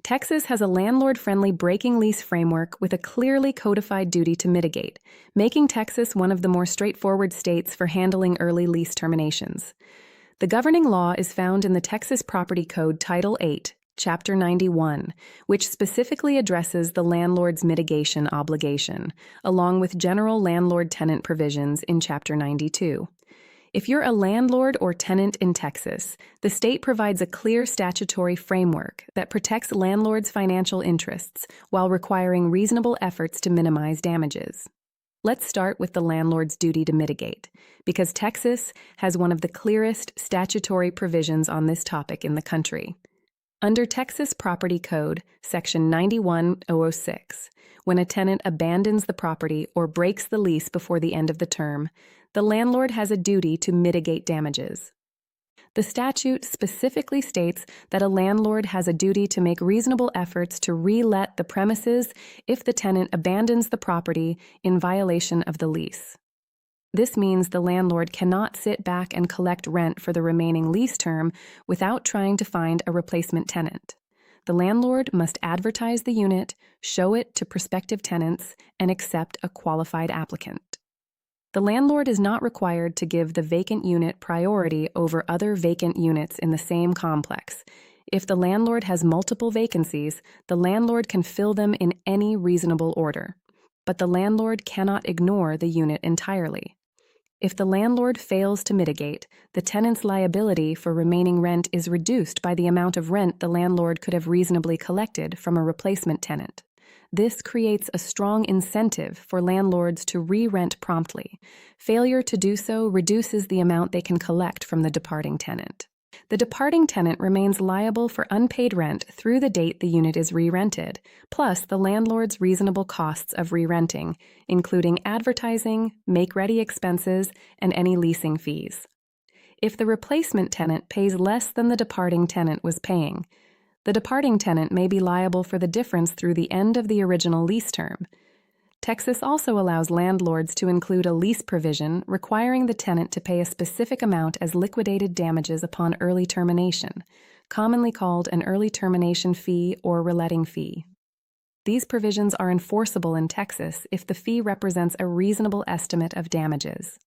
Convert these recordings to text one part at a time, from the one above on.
Texas has a landlord-friendly breaking lease framework with a clearly codified duty to mitigate, making Texas one of the more straightforward states for handling early lease terminations. The governing law is found in the Texas Property Code Title 8, Chapter 91, which specifically addresses the landlord's mitigation obligation, along with general landlord-tenant provisions in Chapter 92. If you're a landlord or tenant in Texas, the state provides a clear statutory framework that protects landlords' financial interests while requiring reasonable efforts to minimize damages. Let's start with the landlord's duty to mitigate, because Texas has one of the clearest statutory provisions on this topic in the country. Under Texas Property Code, Section 91006, when a tenant abandons the property or breaks the lease before the end of the term, the landlord has a duty to mitigate damages. The statute specifically states that a landlord has a duty to make reasonable efforts to re-let the premises if the tenant abandons the property in violation of the lease. This means the landlord cannot sit back and collect rent for the remaining lease term without trying to find a replacement tenant. The landlord must advertise the unit, show it to prospective tenants, and accept a qualified applicant. The landlord is not required to give the vacant unit priority over other vacant units in the same complex. If the landlord has multiple vacancies, the landlord can fill them in any reasonable order. But the landlord cannot ignore the unit entirely. If the landlord fails to mitigate, the tenant's liability for remaining rent is reduced by the amount of rent the landlord could have reasonably collected from a replacement tenant. This creates a strong incentive for landlords to re-rent promptly. Failure to do so reduces the amount they can collect from the departing tenant. The departing tenant remains liable for unpaid rent through the date the unit is re-rented, plus the landlord's reasonable costs of re-renting, including advertising, make-ready expenses, and any leasing fees. If the replacement tenant pays less than the departing tenant was paying, the departing tenant may be liable for the difference through the end of the original lease term. Texas also allows landlords to include a lease provision requiring the tenant to pay a specific amount as liquidated damages upon early termination, commonly called an early termination fee or reletting fee. These provisions are enforceable in Texas if the fee represents a reasonable estimate of damages.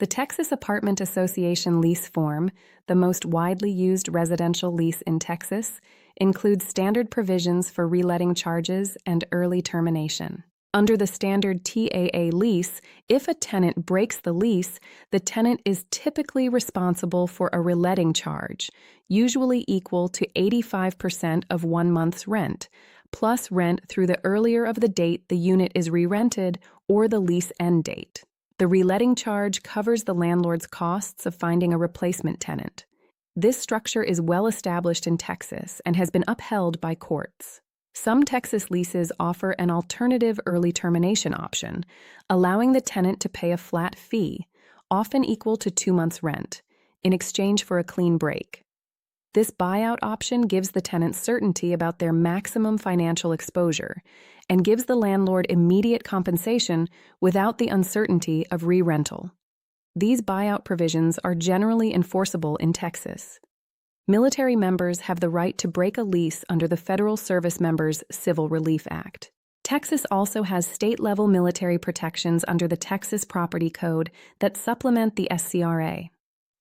The Texas Apartment Association lease form, the most widely used residential lease in Texas, includes standard provisions for reletting charges and early termination. Under the standard TAA lease, if a tenant breaks the lease, the tenant is typically responsible for a reletting charge, usually equal to 85% of 1 month's rent, plus rent through the earlier of the date the unit is re-rented or the lease end date. The reletting charge covers the landlord's costs of finding a replacement tenant. This structure is well established in Texas and has been upheld by courts. Some Texas leases offer an alternative early termination option, allowing the tenant to pay a flat fee, often equal to 2 months' rent, in exchange for a clean break. This buyout option gives the tenant certainty about their maximum financial exposure and gives the landlord immediate compensation without the uncertainty of re-rental. These buyout provisions are generally enforceable in Texas. Military members have the right to break a lease under the Federal Service Members' Civil Relief Act. Texas also has state-level military protections under the Texas Property Code that supplement the SCRA.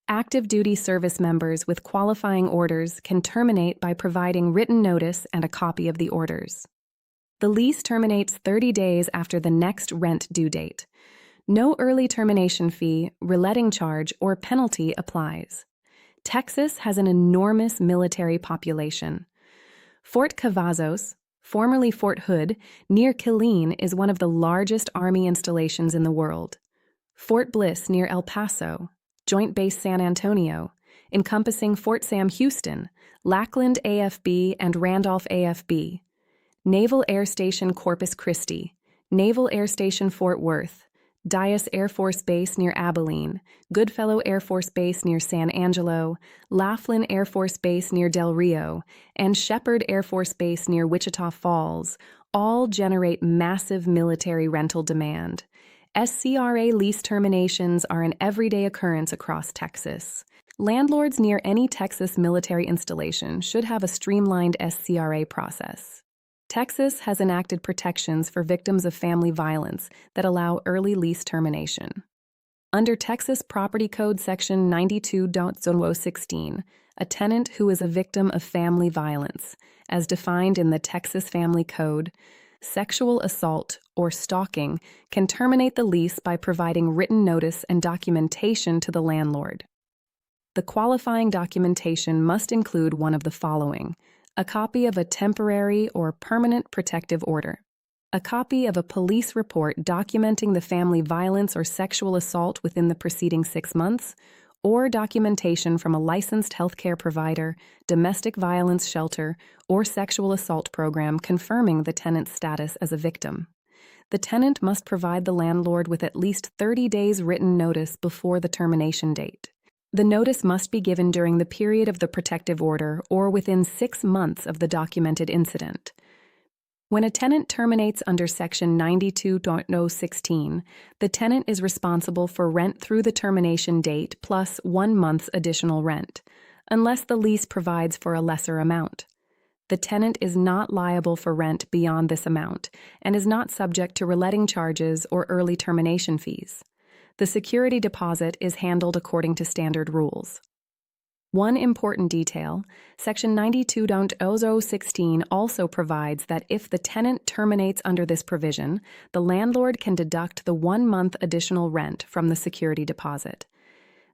Active duty service members with qualifying orders can terminate by providing written notice and a copy of the orders. The lease terminates 30 days after the next rent due date. No early termination fee, reletting charge, or penalty applies. Texas has an enormous military population. Fort Cavazos, formerly Fort Hood, near Killeen, is one of the largest Army installations in the world. Fort Bliss, near El Paso, Joint Base San Antonio, encompassing Fort Sam Houston, Lackland AFB, and Randolph AFB. Naval Air Station Corpus Christi, Naval Air Station Fort Worth, Dyess Air Force Base near Abilene, Goodfellow Air Force Base near San Angelo, Laughlin Air Force Base near Del Rio, and Shepherd Air Force Base near Wichita Falls all generate massive military rental demand. SCRA lease terminations are an everyday occurrence across Texas. Landlords near any Texas military installation should have a streamlined SCRA process. Texas has enacted protections for victims of family violence that allow early lease termination. Under Texas Property Code Section 92.016, a tenant who is a victim of family violence, as defined in the Texas Family Code, sexual assault, or stalking, can terminate the lease by providing written notice and documentation to the landlord. The qualifying documentation must include one of the following: a copy of a temporary or permanent protective order, a copy of a police report documenting the family violence or sexual assault within the preceding 6 months, or documentation from a licensed healthcare provider, domestic violence shelter, or sexual assault program confirming the tenant's status as a victim. The tenant must provide the landlord with at least 30 days written notice before the termination date. The notice must be given during the period of the protective order or within 6 months of the documented incident. When a tenant terminates under Section 92.016, the tenant is responsible for rent through the termination date plus 1 month's additional rent, unless the lease provides for a lesser amount. The tenant is not liable for rent beyond this amount and is not subject to reletting charges or early termination fees. The security deposit is handled according to standard rules. One important detail, Section 92.016 also provides that if the tenant terminates under this provision, the landlord can deduct the 1-month additional rent from the security deposit.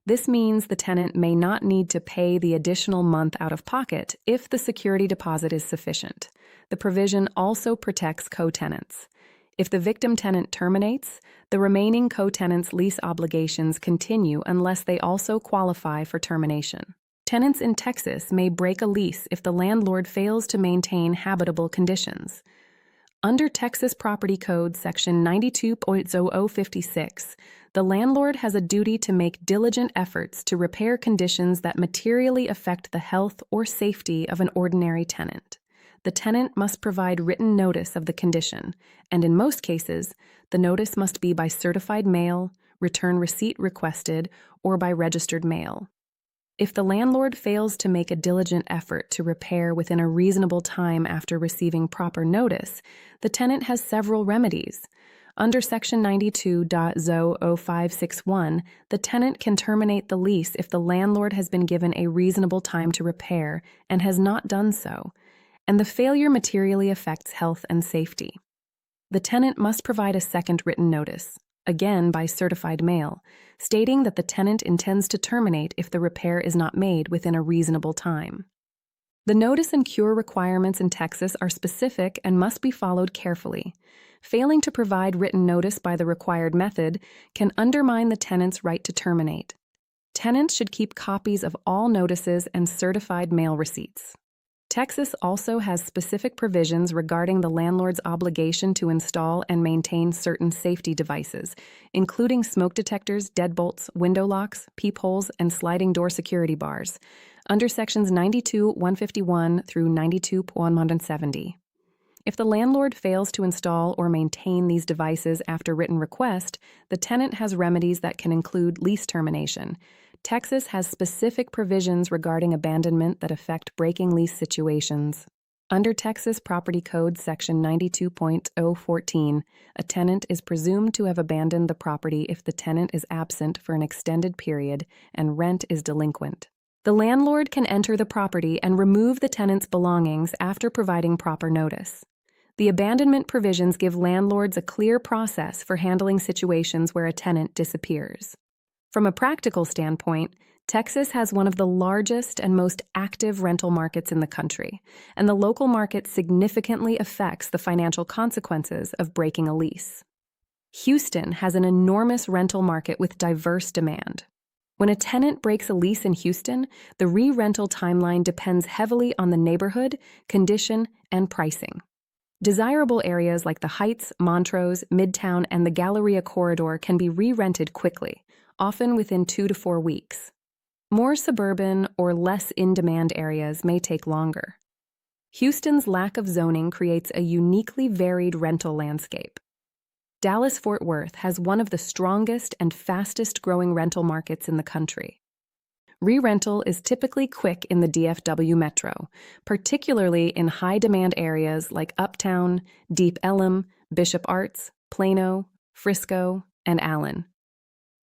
This means the tenant may not need to pay the additional month out of pocket if the security deposit is sufficient. The provision also protects co-tenants. If the victim tenant terminates, the remaining co-tenants' lease obligations continue unless they also qualify for termination. Tenants in Texas may break a lease if the landlord fails to maintain habitable conditions. Under Texas Property Code Section 92.0056, the landlord has a duty to make diligent efforts to repair conditions that materially affect the health or safety of an ordinary tenant. The tenant must provide written notice of the condition, and in most cases, the notice must be by certified mail, return receipt requested, or by registered mail. If the landlord fails to make a diligent effort to repair within a reasonable time after receiving proper notice, the tenant has several remedies. Under Section 92.00561, the tenant can terminate the lease if the landlord has been given a reasonable time to repair and has not done so, and the failure materially affects health and safety. The tenant must provide a second written notice, again by certified mail, stating that the tenant intends to terminate if the repair is not made within a reasonable time. The notice and cure requirements in Texas are specific and must be followed carefully. Failing to provide written notice by the required method can undermine the tenant's right to terminate. Tenants should keep copies of all notices and certified mail receipts. Texas also has specific provisions regarding the landlord's obligation to install and maintain certain safety devices, including smoke detectors, deadbolts, window locks, peepholes, and sliding door security bars, under Sections 92.151 through 92.170. If the landlord fails to install or maintain these devices after written request, the tenant has remedies that can include lease termination. Texas has specific provisions regarding abandonment that affect breaking lease situations. Under Texas Property Code Section 92.014, a tenant is presumed to have abandoned the property if the tenant is absent for an extended period and rent is delinquent. The landlord can enter the property and remove the tenant's belongings after providing proper notice. The abandonment provisions give landlords a clear process for handling situations where a tenant disappears. From a practical standpoint, Texas has one of the largest and most active rental markets in the country, and the local market significantly affects the financial consequences of breaking a lease. Houston has an enormous rental market with diverse demand. When a tenant breaks a lease in Houston, the re-rental timeline depends heavily on the neighborhood, condition, and pricing. Desirable areas like the Heights, Montrose, Midtown, and the Galleria corridor can be re-rented quickly, often within 2 to 4 weeks. More suburban or less in-demand areas may take longer. Houston's lack of zoning creates a uniquely varied rental landscape. Dallas-Fort Worth has one of the strongest and fastest-growing rental markets in the country. Re-rental is typically quick in the DFW metro, particularly in high-demand areas like Uptown, Deep Ellum, Bishop Arts, Plano, Frisco, and Allen.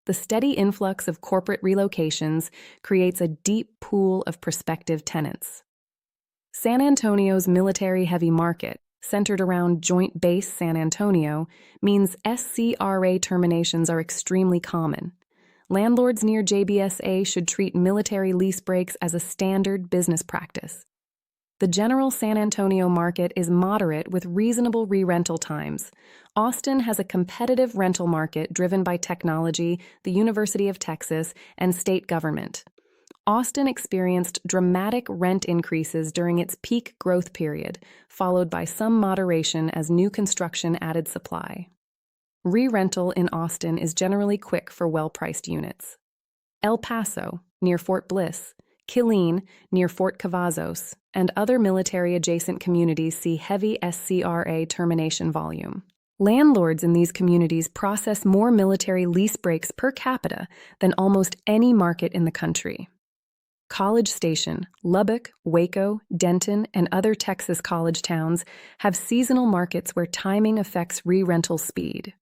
The steady influx of corporate relocations creates a deep pool of prospective tenants. San Antonio's military-heavy market, centered around Joint Base San Antonio, means SCRA terminations are extremely common. Landlords near JBSA should treat military lease breaks as a standard business practice. The general San Antonio market is moderate with reasonable re-rental times. Austin has a competitive rental market driven by technology, the University of Texas, and state government. Austin experienced dramatic rent increases during its peak growth period, followed by some moderation as new construction added supply. Re-rental in Austin is generally quick for well-priced units. El Paso, near Fort Bliss, Killeen, near Fort Cavazos, and other military-adjacent communities see heavy SCRA termination volume. Landlords in these communities process more military lease breaks per capita than almost any market in the country. College Station, Lubbock, Waco, Denton, and other Texas college towns have seasonal markets where timing affects re-rental speed.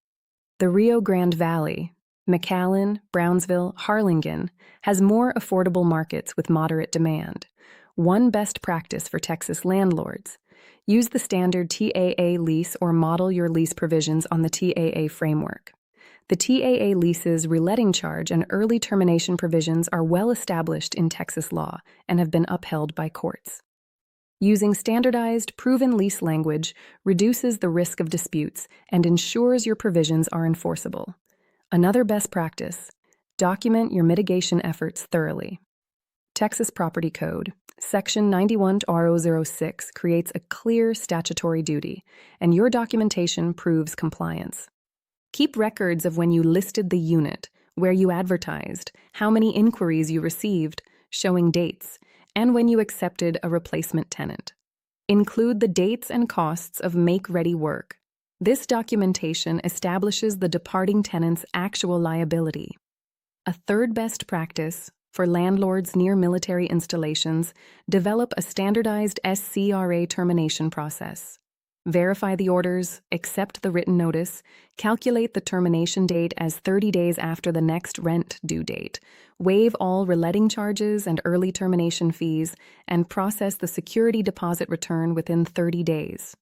The Rio Grande Valley, McAllen, Brownsville, Harlingen, has more affordable markets with moderate demand. One best practice for Texas landlords: use the standard TAA lease or model your lease provisions on the TAA framework. The TAA lease's reletting charge and early termination provisions are well established in Texas law and have been upheld by courts. Using standardized, proven lease language reduces the risk of disputes and ensures your provisions are enforceable. Another best practice: document your mitigation efforts thoroughly. Texas Property Code, Section 91-R006 creates a clear statutory duty, and your documentation proves compliance. Keep records of when you listed the unit, where you advertised, how many inquiries you received, showing dates, and when you accepted a replacement tenant. Include the dates and costs of make-ready work. This documentation establishes the departing tenant's actual liability. A third best practice: for landlords near military installations, develop a standardized SCRA termination process. Verify the orders, accept the written notice, calculate the termination date as 30 days after the next rent due date, waive all reletting charges and early termination fees, and process the security deposit return within 30 days.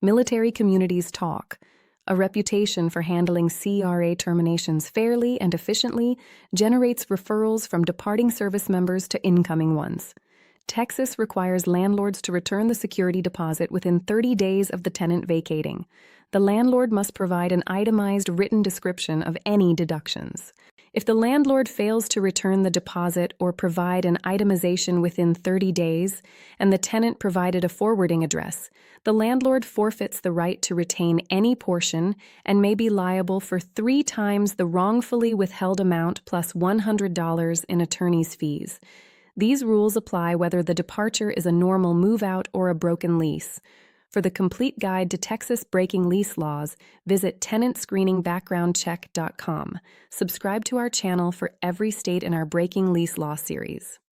Military communities talk. A reputation for handling CRA terminations fairly and efficiently generates referrals from departing service members to incoming ones. Texas requires landlords to return the security deposit within 30 days of the tenant vacating. The landlord must provide an itemized written description of any deductions. If the landlord fails to return the deposit or provide an itemization within 30 days, and the tenant provided a forwarding address, the landlord forfeits the right to retain any portion and may be liable for 3 times the wrongfully withheld amount plus $100 in attorney's fees. These rules apply whether the departure is a normal move-out or a broken lease. For the complete guide to Texas breaking lease laws, visit tenantscreeningbackgroundcheck.com. Subscribe to our channel for every state in our Breaking Lease Law series.